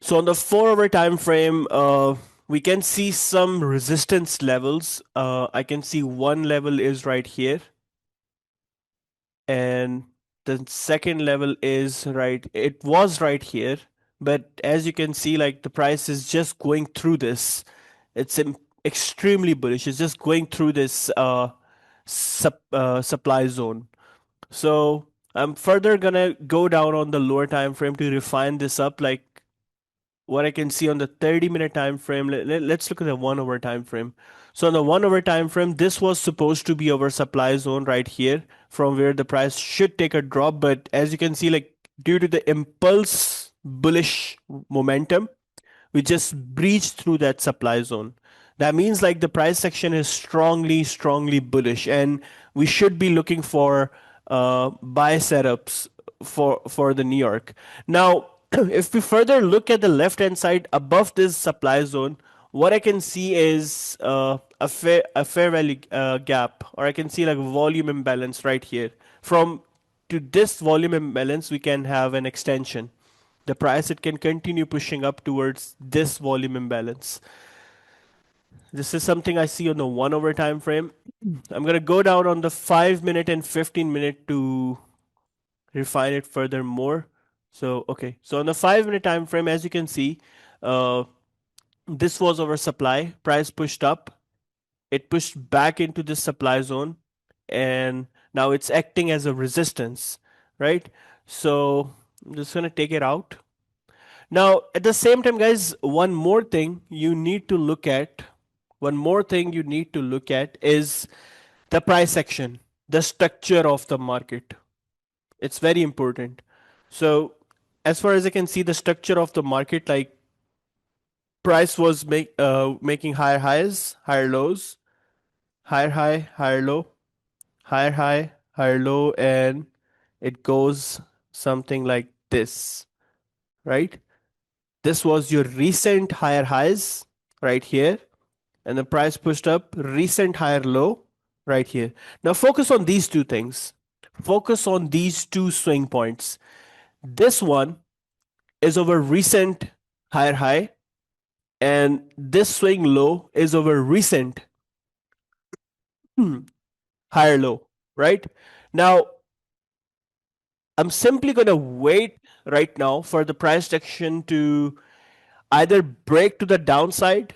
So on the 4 hour time frame, we can see some resistance levels. I can see one level is right here, and the second level is right. It was right here, but as you can see, like the price is just going through this. It's extremely bullish. It's just going through this supply zone. So I'm further gonna go down on the lower time frame to refine this up. Like what I can see on the 30-minute time frame. Let's look at the 1 hour time frame. So on the 1 hour time frame, this was supposed to be our supply zone right here, from where the price should take a drop. But as you can see, like due to the impulse bullish momentum, we just breached through that supply zone. That means like the price section is strongly bullish, and we should be looking for buy setups for the New York. Now, if we further look at the left hand side above this supply zone, what I can see is a fair value gap, or I can see like volume imbalance right here. From to this volume imbalance, we can have an extension. The price, it can continue pushing up towards this volume imbalance. This is something I see on the 1 hour time frame. I'm going to go down on the 5 minute and 15 minute to refine it further more. So okay, so on the 5 minute time frame, as you can see, uh, this was our supply. Price pushed up, it pushed back into this supply zone, and now it's acting as a resistance, right? So I'm just gonna take it out. Now, at the same time, guys, one more thing you need to look at is the price action, the structure of the market. It's very important. So, as far as I can see, the structure of the market, like price was making higher highs, higher lows, higher high, higher low, higher high, higher low, and it goes something like this, right? This was your recent higher highs right here, and the price pushed up recent higher low right here. Now focus on these two things. Focus on these two swing points. This one is over recent higher high, and this swing low is over recent higher low, right? Now I'm simply going to wait right now for the price action to either break to the downside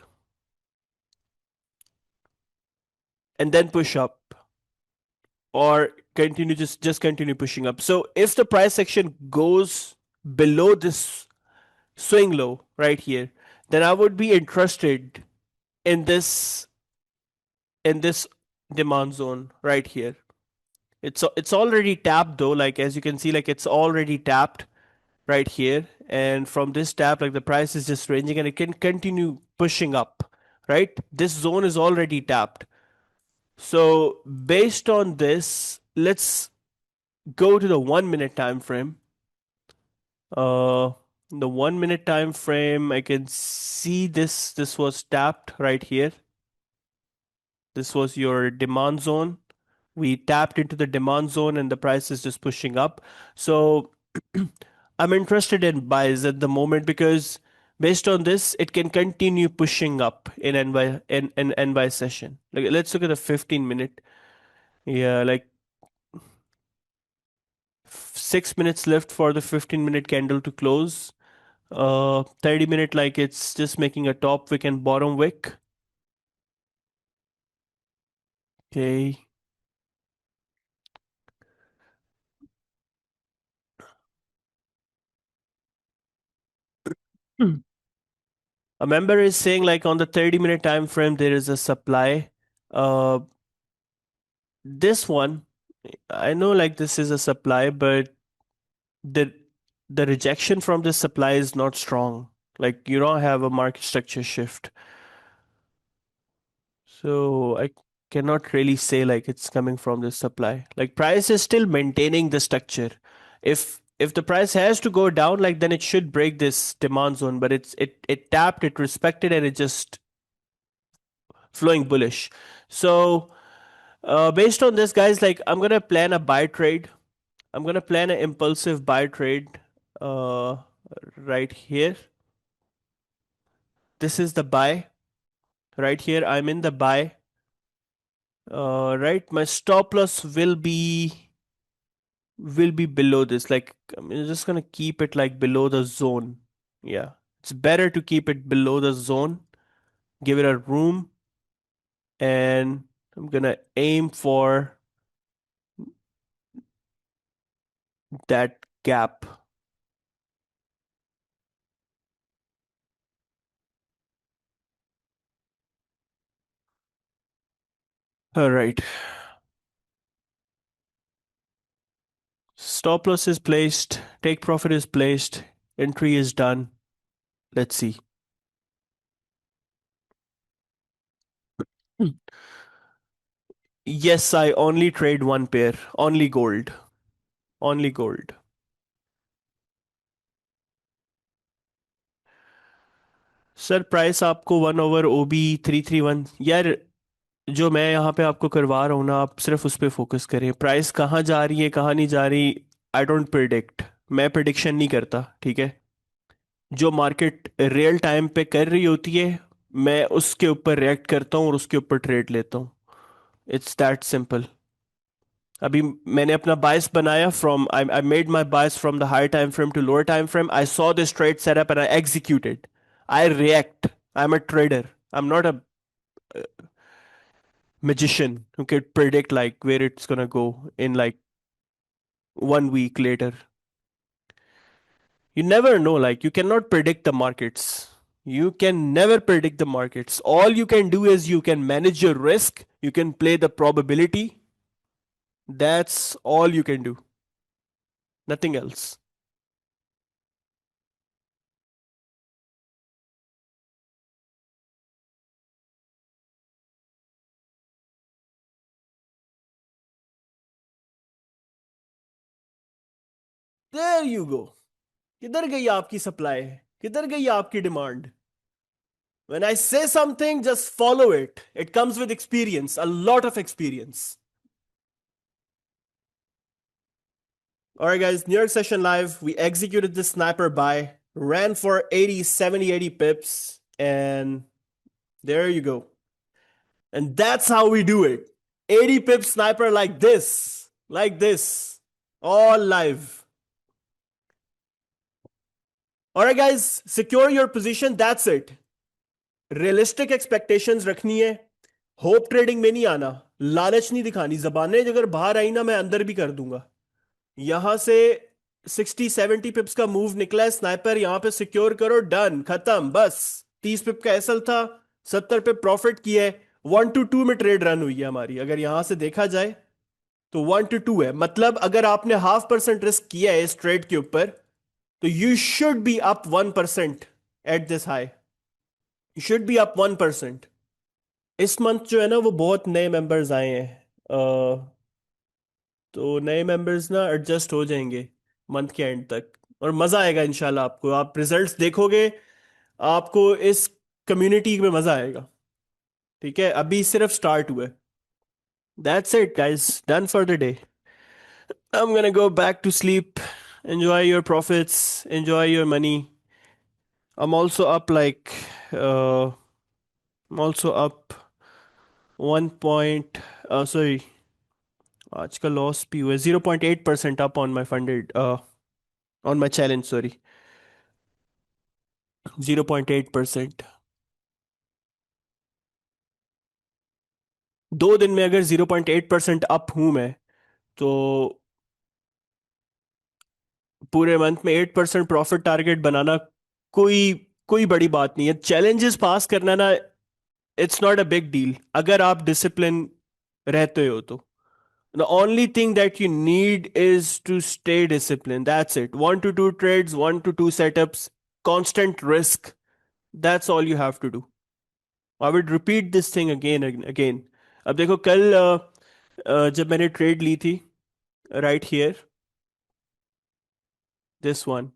and then push up, or continue, just continue pushing up. So if the price action goes below this swing low right here, then I would be interested in this demand zone right here. It's already tapped though, like as you can see, like it's already tapped right here, and from this tap, like the price is just ranging and it can continue pushing up, right? This zone is already tapped. So based on this, let's go to the 1 minute time frame. Uh, the 1 minute time frame, I can see this was tapped right here. This was your demand zone. We tapped into the demand zone and the price is just pushing up. So I'm interested in buys at the moment because based on this, it can continue pushing up in NY session. Like let's look at the 15 minute. Yeah, like 6 minutes left for the 15 minute candle to close. 30 minute, like it's just making a top wick and bottom wick. Okay. A member is saying like on the 30-minute time frame there is a supply. Uh, this one, I know like this is a supply, but the the rejection from this supply is not strong. Like you don't have a market structure shift. So I cannot really say like it's coming from this supply. Like price is still maintaining the structure. If the price has to go down, like then it should break this demand zone, but it tapped, it respected, and it just flowing bullish. So based on this, guys, like I'm gonna plan a buy trade. I'm gonna plan an impulsive buy trade uh, right here. this is the buy. Right here, I'm in the buy. Right, my stop loss will be below this. Like I'm just gonna keep it like below the zone. Yeah, it's better to keep it below the zone. Give it a room, and I'm gonna aim for that gap. All right, stop loss is placed, take profit is placed, entry is done. Let's see. Hmm. Yes, I only trade one pair, only gold, only gold. Sir price आपको 1/OB 331 यार, जो मैं यहाँ पे आपको करवा रहा हूँ ना, आप सिर्फ उस पे फोकस करें। प्राइस कहाँ जा रही है कहाँ नहीं जा रही, आई डोंट प्रिडिक्ट। मैं प्रिडिक्शन नहीं करता, ठीक है। जो मार्केट रियल टाइम पे कर रही होती है, मैं उसके ऊपर रिएक्ट करता हूँ और उसके ऊपर ट्रेड लेता हूँ। It's that simple. अभी मैंने अपना बायस बनाया from I made my bias from the higher time frame to lower time frame. I saw this trade setup and I executed. I react. I am a trader. I am not a magician who could predict like where it's gonna go in like 1 week later. You never know, like you cannot predict the markets. You can never predict the markets. All you can do is you can manage your risk, you can play the probability. That's all you can do. Nothing else. There you go. किधर गई आपकी supply, किधर गई आपकी demand? When I say something, just follow it. It comes with experience, a lot of experience. All right, guys, New York session live. We executed this sniper buy, ran for 80, 70, 80 pips, and there you go. And that's how we do it. 80 pip sniper like this, all live. All right, guys, secure your position. That's it. Realistic expectations रखनी है। Hope trading में नहीं आना, लालच नहीं दिखानी। जबानें अगर बाहर आई ना, मैं अंदर भी कर दूंगा। यहां से 60 70 पिप्स का मूव निकला है स्नाइपर, यहां पे सिक्योर करो, डन, खत्म, बस। 30 पिप का एसएल था, 70 पे प्रॉफिट किया है। 1 to 2 में ट्रेड रन हुई है हमारी, अगर यहां से देखा जाए तो 1 to 2 है। मतलब अगर आपने 0.5% रिस्क किया है इस ट्रेड के ऊपर, तो you should be up 1% at this high. You should be up 1%। इस मंथ जो है ना, वो बहुत नए मेंबर्स आए हैं। तो नए मेंबर्स ना एडजस्ट हो जाएंगे मंथ के एंड तक, और मजा आएगा इंशाल्लाह। आपको, आप रिजल्ट्स देखोगे, आपको इस कम्युनिटी में मजा आएगा। ठीक है, अभी सिर्फ स्टार्ट हुआ है। That's it guys, done for the day. I am gonna go back to sleep. Enjoy your profits, enjoy your money. I'm also up like I'm also up 1 point, sorry, आज का लॉस भी हुआ है 0.8% up on my funded, on my challenge, sorry, 0.8%। 2 दिन में अगर 0.8% up हूं मैं, तो पूरे मंथ में 8% प्रॉफिट टारगेट बनाना कोई कोई बड़ी बात नहीं है। चैलेंजेस पास करना ना, it's not a big deal अगर आप डिसिप्लिन रहते हो तो। The only thing that you need is to stay discipline, that's it. 1 to 2 trades, 1 to 2 setups, constant risk, that's all you have to do. I would repeat this thing again again. अब देखो कल जब मैंने trade ली थी, right here, this one,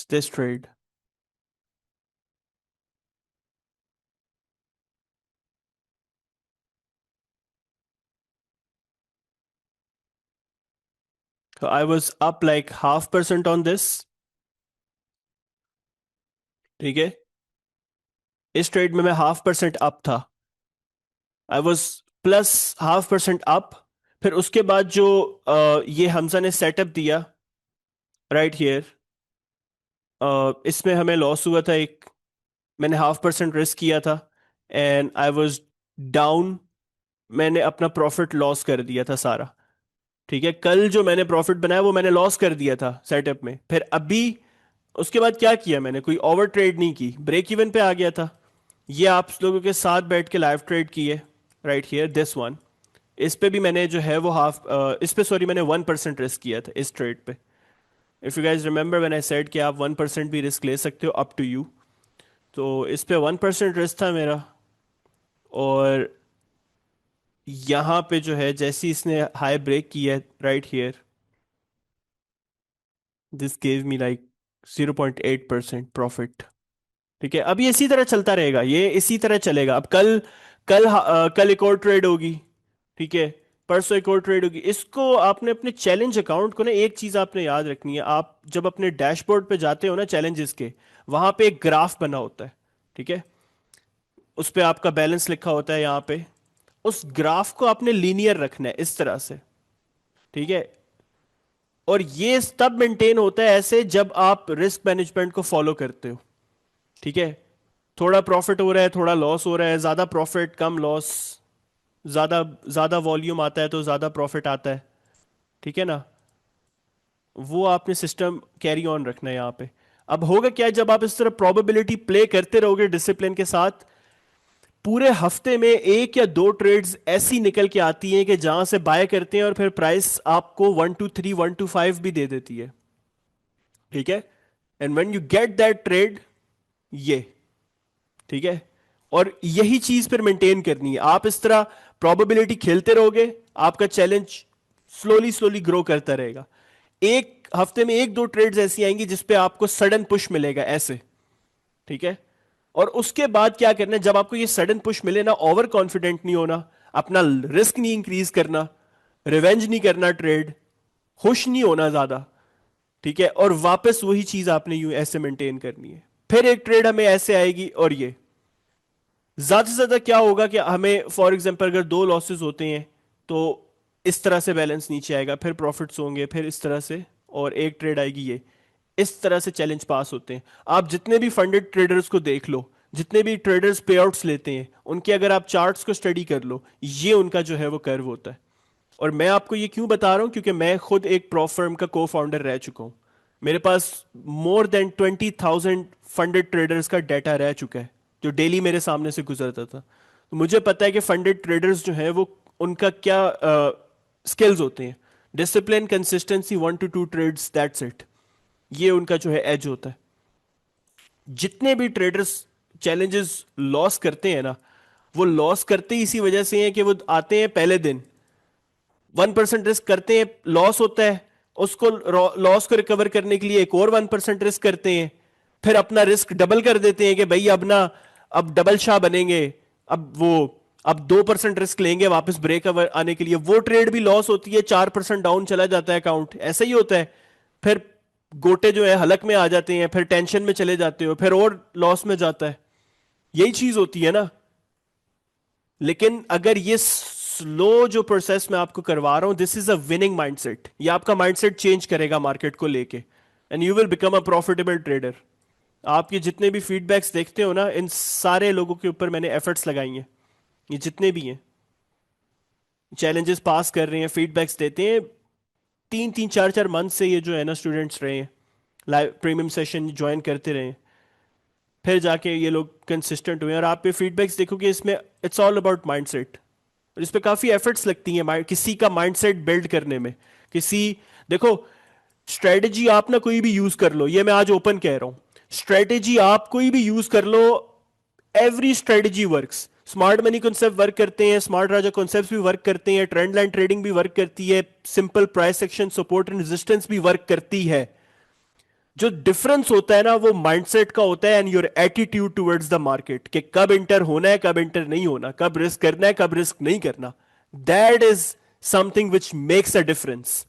this trade, I was up like 0.5% on this. ठीक है, इस trade में मैं 0.5% अप था। I was plus 0.5% up. फिर उसके बाद जो ये हमजा ने सेटअप दिया राइट हियर, इसमें हमें लॉस हुआ था एक। मैंने 0.5% रिस्क किया था एंड आई वॉज डाउन। मैंने अपना प्रॉफिट लॉस कर दिया था सारा। ठीक है, कल जो मैंने प्रॉफिट बनाया वो मैंने लॉस कर दिया था सेटअप में। फिर अभी उसके बाद क्या किया मैंने, कोई ओवर ट्रेड नहीं की, ब्रेक इवन पे आ गया था। ये आप लोगों के साथ बैठ के लाइव ट्रेड किए राइट हियर दिस वन। इस पे भी मैंने जो है वो इस पे सॉरी मैंने 1% रिस्क किया था इस ट्रेड पे। If you guys remember when I said कि आप 1% भी रिस्क ले सकते हो, अप टू यू। तो इस पे 1% रिस्क था मेरा। और यहाँ पे जो है जैसे ही इसने हाई ब्रेक किया right here, this gave me like 0.8% profit. ठीक है, अब ये इसी तरह चलता रहेगा, ये इसी तरह चलेगा। अब कल एक और ट्रेड होगी। ठीक है, परसों एक और ट्रेड होगी। इसको आपने अपने चैलेंज अकाउंट को ना, एक चीज आपने याद रखनी है, आप जब अपने डैशबोर्ड पे जाते हो ना चैलेंजेस के, वहां पे एक ग्राफ बना होता है। ठीक है, उस पे आपका बैलेंस लिखा होता है यहाँ पे। उस ग्राफ को आपने लीनियर रखना है इस तरह से। ठीक है, और ये तब मेंटेन होता है ऐसे जब आप रिस्क मैनेजमेंट को फॉलो करते हो। ठीक है, थोड़ा प्रॉफिट हो रहा है, थोड़ा लॉस हो रहा है, ज्यादा प्रॉफिट कम लॉस, ज्यादा ज्यादा वॉल्यूम आता है तो ज्यादा प्रॉफिट आता है। ठीक है ना, वो आपने सिस्टम कैरी ऑन रखना है यहाँ पे। अब होगा क्या, जब आप इस तरह प्रोबेबिलिटी प्ले करते रहोगे डिसिप्लिन के साथ, पूरे हफ्ते में एक या दो ट्रेड्स ऐसी निकल के आती हैं कि जहां से बाय करते हैं और फिर प्राइस आपको 1 to 3 1 to 5 भी दे देती है। ठीक है, and when you get that trade, ये ठीक है, और यही चीज फिर मेंटेन करनी है। आप इस तरह प्रोबेबिलिटी खेलते रहोगे, आपका चैलेंज स्लोली स्लोली ग्रो करता रहेगा। एक हफ्ते में एक दो ट्रेड्स ऐसी आएंगी जिसपे आपको सडन पुश मिलेगा ऐसे। ठीक है, और उसके बाद क्या करना है, जब आपको ये सडन पुश मिले ना, ओवर कॉन्फिडेंट नहीं होना, अपना रिस्क नहीं इंक्रीज करना, रिवेंज नहीं करना ट्रेड, खुश नहीं होना ज्यादा। ठीक है, और वापस वही चीज आपने यूं ऐसे मेंटेन करनी है। फिर एक ट्रेड हमें ऐसे आएगी, और ये ज्यादा से ज्यादा क्या होगा कि हमें फॉर एग्जांपल अगर दो लॉसेस होते हैं तो इस तरह से बैलेंस नीचे आएगा, फिर प्रॉफिट्स होंगे, फिर इस तरह से, और एक ट्रेड आएगी ये। इस तरह से चैलेंज पास होते हैं। आप जितने भी फंडेड ट्रेडर्स को देख लो, जितने भी ट्रेडर्स पे आउट्स लेते हैं, उनके अगर आप चार्ट्स को स्टडी कर लो, ये उनका जो है वो कर्व होता है। और मैं आपको ये क्यों बता रहा हूं, क्योंकि मैं खुद एक प्रॉ फर्म का को फाउंडर रह चुका हूं। मेरे पास मोर देन 20,000 फंडेड ट्रेडर्स का डाटा रह चुका है, जो डेली मेरे सामने से गुजरता था। तो मुझे पता है कि फंडेड ट्रेडर्स जो है वो उनका क्या स्किल्स होते हैं। Discipline, consistency, 1 to 2 trades, that's it. ये उनका जो है एज होता है। जितने भी ट्रेडर्स चैलेंजेस लॉस करते हैं ना, वो लॉस करते ही इसी वजह से हैं कि वो आते हैं पहले दिन, 1% रिस्क करते हैं, लॉस होता है, उसको लॉस को रिकवर करने के लिए एक और 1% रिस्क करते हैं, फिर अपना रिस्क डबल कर देते हैं कि भाई अब ना, अब डबल शाह बनेंगे, अब वो, अब 2% रिस्क लेंगे वापस ब्रेक आने के लिए। वो ट्रेड भी लॉस होती है, 4% डाउन चला जाता है अकाउंट, ऐसा ही होता है। फिर गोटे जो है हलक में आ जाते हैं, फिर टेंशन में चले जाते हो, फिर और लॉस में जाता है। यही चीज होती है ना। लेकिन अगर ये स्लो जो प्रोसेस मैं आपको करवा रहा हूं, this is a winning mindset, ये आपका माइंडसेट चेंज करेगा मार्केट को लेके, and you will become a profitable trader. आपके जितने भी फीडबैक्स देखते हो ना, इन सारे लोगों के ऊपर मैंने एफर्ट्स लगाई हैं। ये जितने भी हैं, चैलेंजेस पास कर रहे हैं, फीडबैक्स देते हैं, 3 3 4 4 मंथ से ये जो है ना स्टूडेंट्स रहे हैं, लाइव प्रीमियम सेशन ज्वाइन करते रहे हैं, फिर जाके ये लोग कंसिस्टेंट हुए। और आप पे फीडबैक्स देखोगे, इसमें इट्स ऑल अबाउट माइंडसेट। और इस पे काफी एफर्ट्स लगती हैं किसी का माइंडसेट बिल्ड करने में। किसी, देखो, स्ट्रेटेजी आप ना कोई भी यूज कर लो, ये मैं आज ओपन कह रहा हूं, स्ट्रेटेजी आप कोई भी यूज कर लो, every strategy works. Smart money concept work करते हैं, स्मार्ट राजा कॉन्सेप्ट भी वर्क करते हैं, ट्रेंड लाइन ट्रेडिंग भी वर्क करती है, simple price action, support and resistance भी वर्क करती है। जो डिफरेंस होता है ना, वो माइंडसेट का होता है, and your attitude towards the market, कि कब इंटर होना है, कब इंटर नहीं होना, कब रिस्क करना है, कब रिस्क नहीं करना। That is something which makes a difference.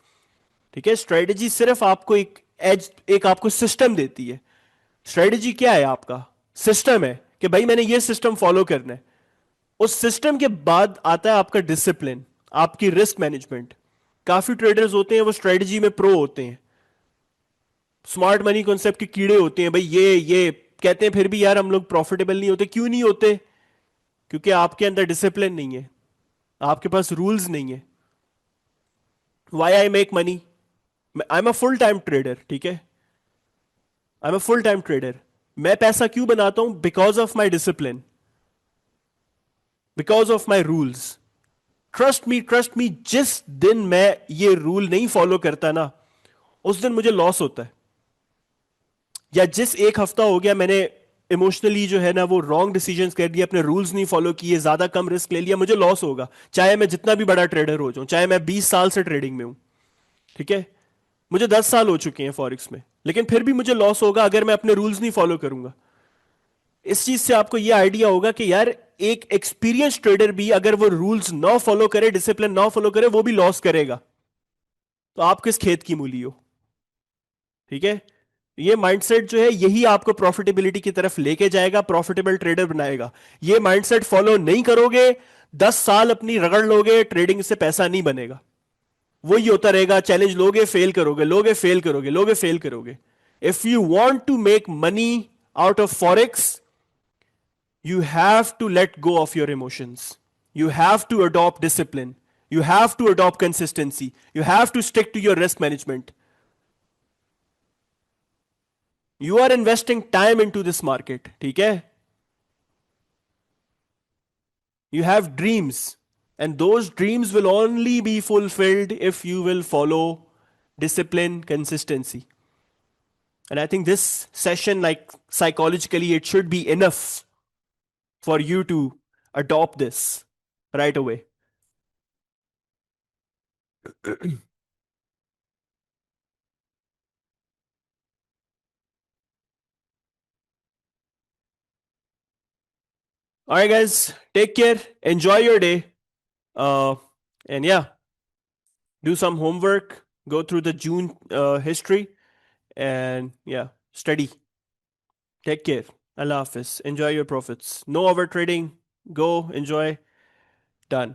ठीक है, स्ट्रेटेजी सिर्फ आपको एक एज, एक आपको सिस्टम देती है। स्ट्रेटेजी क्या है? आपका सिस्टम है कि भाई मैंने ये सिस्टम फॉलो करना है। उस सिस्टम के बाद आता है आपका डिसिप्लिन, आपकी रिस्क मैनेजमेंट। काफी ट्रेडर्स होते हैं वो स्ट्रेटजी में प्रो होते हैं, स्मार्ट मनी कॉन्सेप्ट के कीड़े होते हैं भाई, ये कहते हैं, फिर भी यार हम लोग प्रॉफिटेबल नहीं होते। क्यों नहीं होते? क्योंकि आपके अंदर डिसिप्लिन नहीं है, आपके पास रूल्स नहीं है। Why I make money, I am a full time trader, ठीक है, I am a full time trader. मैं पैसा क्यों बनाता हूं? Because of my discipline, because of my rules. Trust me, जिस दिन मैं ये रूल नहीं फॉलो करता ना, उस दिन मुझे लॉस होता है। या जिस एक हफ्ता हो गया मैंने इमोशनली जो है ना वो रॉन्ग डिसीजंस कर दिए, अपने रूल्स नहीं फॉलो किए, ज्यादा कम रिस्क ले लिया, मुझे लॉस होगा। चाहे मैं जितना भी बड़ा ट्रेडर हो जाऊं, चाहे मैं 20 साल से ट्रेडिंग में हूं, ठीक है, मुझे 10 साल हो चुके हैं फॉरेक्स में, लेकिन फिर भी मुझे लॉस होगा अगर मैं अपने रूल्स नहीं फॉलो करूंगा। इस चीज से आपको यह आइडिया होगा कि यार एक एक्सपीरियंस ट्रेडर भी अगर वो रूल्स ना फॉलो करे, डिसिप्लिन ना फॉलो करे, वो भी लॉस करेगा। तो आप किस खेत की मूली हो? ठीक है, ये माइंडसेट जो है यही आपको प्रॉफिटेबिलिटी की तरफ लेके जाएगा, प्रॉफिटेबल ट्रेडर बनाएगा। ये माइंडसेट फॉलो नहीं करोगे, 10 साल अपनी रगड़ लोगे, ट्रेडिंग से पैसा नहीं बनेगा। वही होता रहेगा, चैलेंज लोगे फेल करोगे, लोगे फेल करोगे, लोगे फेल करोगे। If you want to make money out of forex, you have to let go of your emotions. You have to adopt discipline. You have to adopt consistency. You have to stick to your risk management. You are investing time into this market. ठीक है? You have dreams. And those dreams will only be fulfilled if you will follow discipline, consistency. And I think this session, like psychologically, it should be enough for you to adopt this right away. All right, guys, take care. Enjoy your day. Uh, and yeah, do some homework, go through the June history, and yeah, study. Take care. Allah Hafiz. Enjoy your profits. No over trading. Go enjoy. Done.